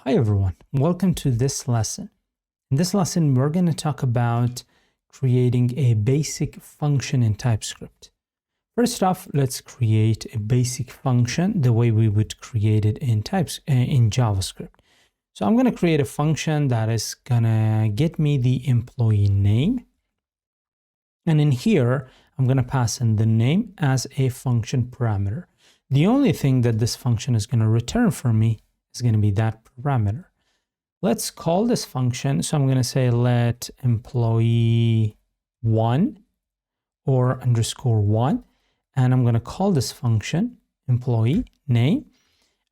Hi everyone, welcome to this lesson. In this lesson, we're going to talk about creating a basic function in TypeScript. First off, let's create a basic function the way we would create it in JavaScript. So I'm going to create a function that is going to get me the employee name. And in here, I'm going to pass in the name as a function parameter. The only thing that this function is going to return for me is going to be that parameter. Let's call this function. So I'm going to say let employee1 or _1, and I'm going to call this function employee name.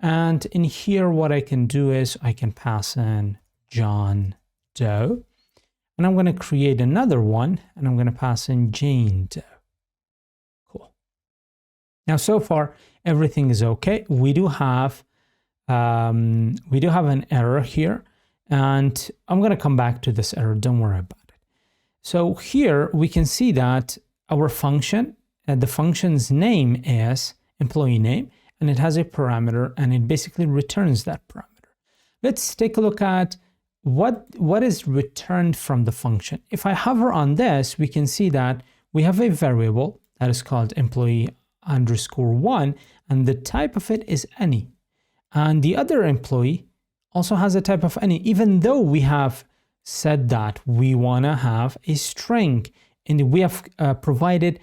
And in here, what I can do is I can pass in John Doe, and I'm going to create another one, and I'm going to pass in Jane Doe. Cool. Now, so far, everything is okay. We do have an error here, and I'm going to come back to this error. Don't worry about it. So here we can see that our function, the function's name is employee name, and it has a parameter, and it basically returns that parameter. Let's take a look at what is returned from the function. If I hover on this, we can see that we have a variable that is called employee_1, and the type of it is any. And the other employee also has a type of any, even though we have said that we want to have a string. And we have provided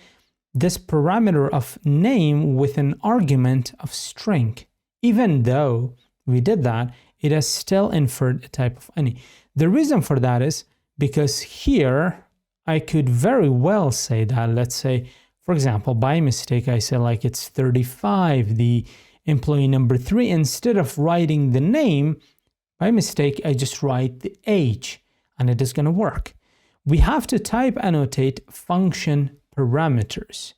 this parameter of name with an argument of string. Even though we did that, it has still inferred a type of any. The reason for that is because here I could very well say that, let's say, for example, by mistake, I say like it's 35, the employee number 3, instead of writing the name, by mistake, I just write the age, and it is going to work. We have to type annotate function parameters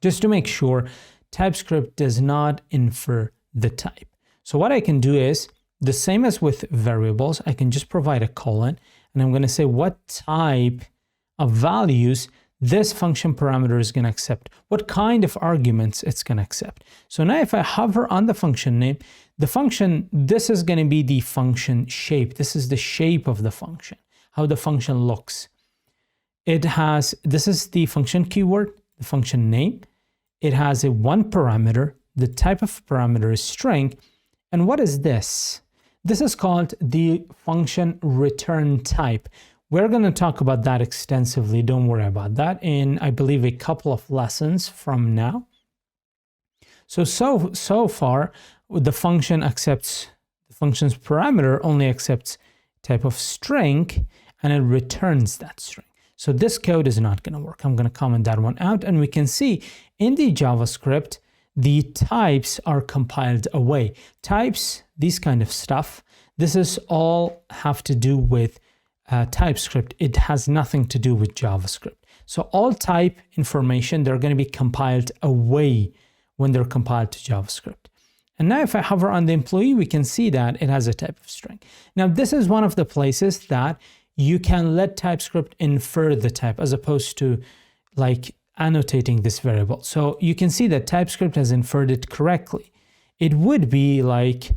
just to make sure TypeScript does not infer the type. So what I can do is the same as with variables. I can just provide a colon, and I'm going to say what type of values this function parameter is going to accept, what kind of arguments it's going to accept. So now if I hover on the function name, the function, this is going to be the function shape. This is the shape of the function, how the function looks. It has, this is the function keyword, the function name. It has a one parameter. The type of parameter is string. And what is this? This is called the function return type. We're going to talk about that extensively. Don't worry about that in, I believe, a couple of lessons from now. So far, the function accepts, the function's parameter only accepts type of string, and it returns that string. So this code is not going to work. I'm going to comment that one out, and we can see in the JavaScript, the types are compiled away. Types, these kind of stuff, this is all have to do with TypeScript. It has nothing to do with JavaScript. So all type information, they're going to be compiled away when they're compiled to JavaScript. And now if I hover on the employee, we can see that it has a type of string. Now this is one of the places that you can let TypeScript infer the type as opposed to like annotating this variable. So you can see that TypeScript has inferred it correctly. It would be like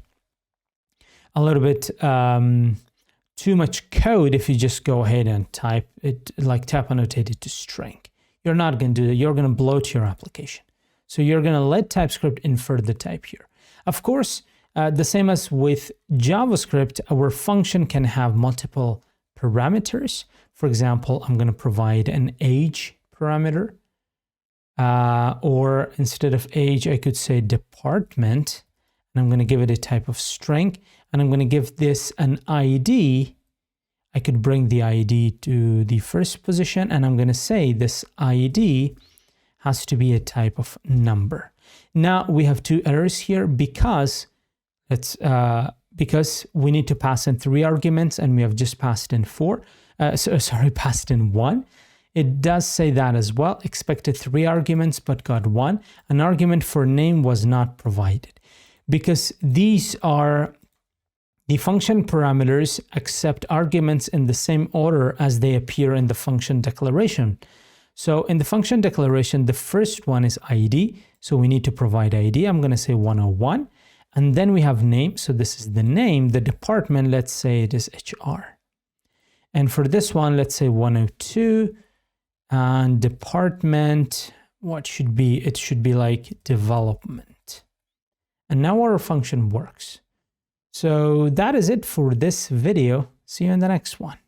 a little bit too much code if you just go ahead and type it, like type annotated to string. You're not going to do that. You're going to bloat your application. So you're going to let TypeScript infer the type here. Of course, the same as with JavaScript, our function can have multiple parameters. For example, I'm going to provide an age parameter, or instead of age, I could say department, and I'm going to give it a type of string. And I'm going to give this an ID. I could bring the ID to the first position, and I'm going to say this ID has to be a type of number. Now we have two errors here because we need to pass in 3 arguments, and we have just passed in 4. Passed in 1. It does say that as well. Expected 3 arguments, but got 1. An argument for name was not provided because these are the function parameters accept arguments in the same order as they appear in the function declaration. So in the function declaration, the first one is ID. So we need to provide ID. I'm going to say 101. And then we have name. So this is the name. The department, let's say it is HR. And for this one, let's say 102. And department, what should be? It should be like development. And now our function works. So that is it for this video. See you in the next one.